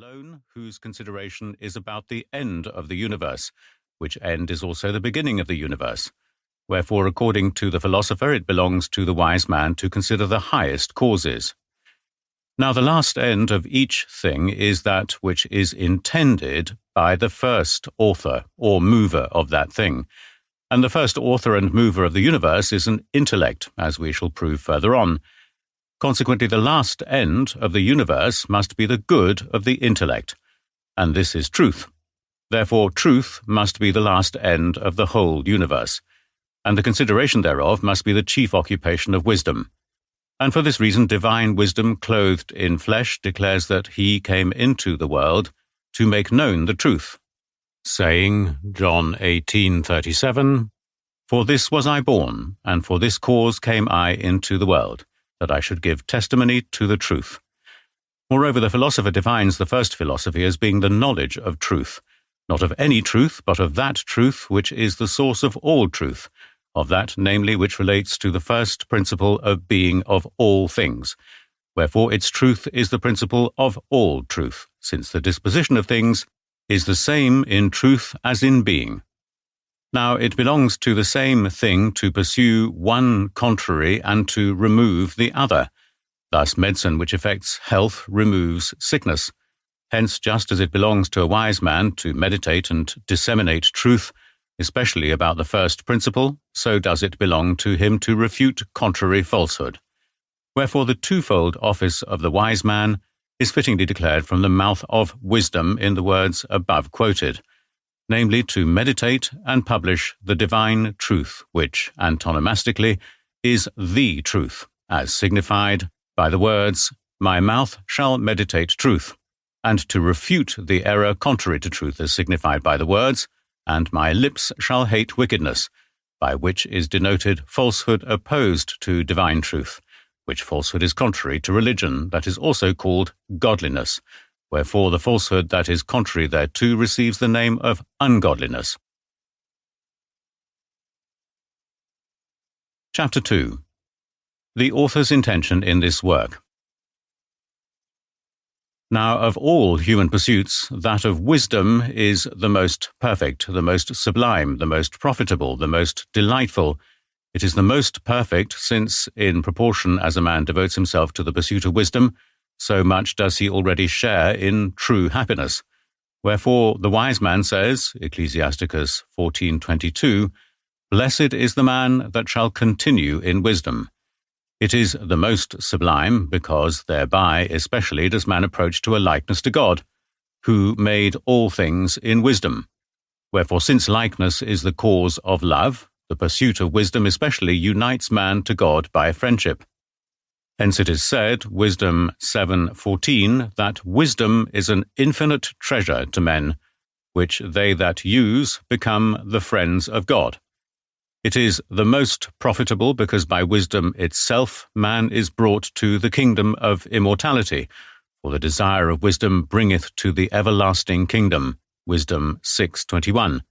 alone whose consideration is about the end of the universe, which end is also the beginning of the universe. Wherefore, according to the philosopher, it belongs to the wise man to consider the highest causes. Now the last end of each thing is that which is intended by the first author or mover of that thing. And the first author and mover of the universe is an intellect, as we shall prove further on. Consequently, the last end of the universe must be the good of the intellect, and this is truth. Therefore, truth must be the last end of the whole universe, and the consideration thereof must be the chief occupation of wisdom. And for this reason, divine wisdom clothed in flesh declares that he came into the world to make known the truth, saying, John 18:37, For this was I born, and for this cause came I into the world, that I should give testimony to the truth. Moreover, the philosopher defines the first philosophy as being the knowledge of truth, not of any truth, but of that truth which is the source of all truth, of that, namely, which relates to the first principle of being of all things. Wherefore its truth is the principle of all truth, since the disposition of things is the same in truth as in being. Now it belongs to the same thing to pursue one contrary and to remove the other. Thus medicine which affects health removes sickness. Hence, just as it belongs to a wise man to meditate and disseminate truth, especially about the first principle, so does it belong to him to refute contrary falsehood. Wherefore the twofold office of the wise man is fittingly declared from the mouth of wisdom in the words above quoted, namely to meditate and publish the divine truth, which, antonomastically, is the truth, as signified by the words, My mouth shall meditate truth, and to refute the error contrary to truth, as signified by the words, And my lips shall hate wickedness, by which is denoted falsehood opposed to divine truth, which falsehood is contrary to religion, that is also called godliness, wherefore the falsehood that is contrary thereto receives the name of ungodliness. Chapter 2. The author's intention in this work. Now, of all human pursuits, that of wisdom is the most perfect, the most sublime, the most profitable, the most delightful. It is the most perfect, since, in proportion as a man devotes himself to the pursuit of wisdom, so much does he already share in true happiness. Wherefore the wise man says, Ecclesiasticus 14:22, Blessed is the man that shall continue in wisdom. It is the most sublime, because thereby especially does man approach to a likeness to God, who made all things in wisdom. Wherefore, since likeness is the cause of love, the pursuit of wisdom especially unites man to God by friendship. Hence it is said, Wisdom 7:14, that wisdom is an infinite treasure to men, which they that use become the friends of God. It is the most profitable because by wisdom itself man is brought to the kingdom of immortality, for the desire of wisdom bringeth to the everlasting kingdom. Wisdom 6:21.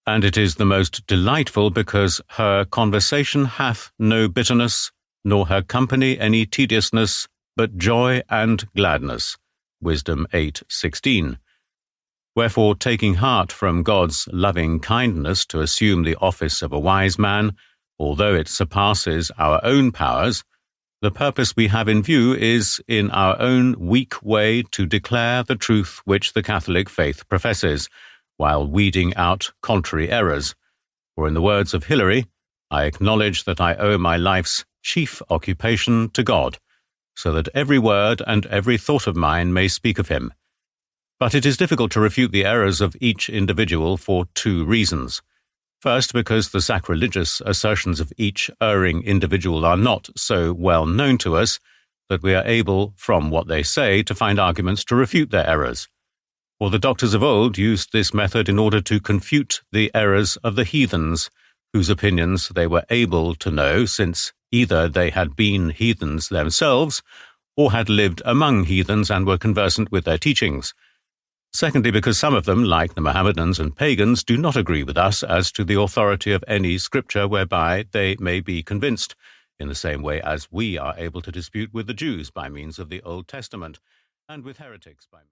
And it is the most delightful because her conversation hath no bitterness, nor her company any tediousness, but joy and gladness. Wisdom 8:16. Wherefore, taking heart from God's loving kindness to assume the office of a wise man, although it surpasses our own powers, the purpose we have in view is, in our own weak way, to declare the truth which the Catholic faith professes, while weeding out contrary errors. For in the words of Hilary, I acknowledge that I owe my life's chief occupation to God, so that every word and every thought of mine may speak of him. But it is difficult to refute the errors of each individual for two reasons. First, because the sacrilegious assertions of each erring individual are not so well known to us that we are able, from what they say, to find arguments to refute their errors. For the doctors of old used this method in order to confute the errors of the heathens, whose opinions they were able to know, since either they had been heathens themselves, or had lived among heathens and were conversant with their teachings. Secondly, because some of them, like the Mohammedans and pagans, do not agree with us as to the authority of any scripture whereby they may be convinced, in the same way as we are able to dispute with the Jews by means of the Old Testament, and with heretics by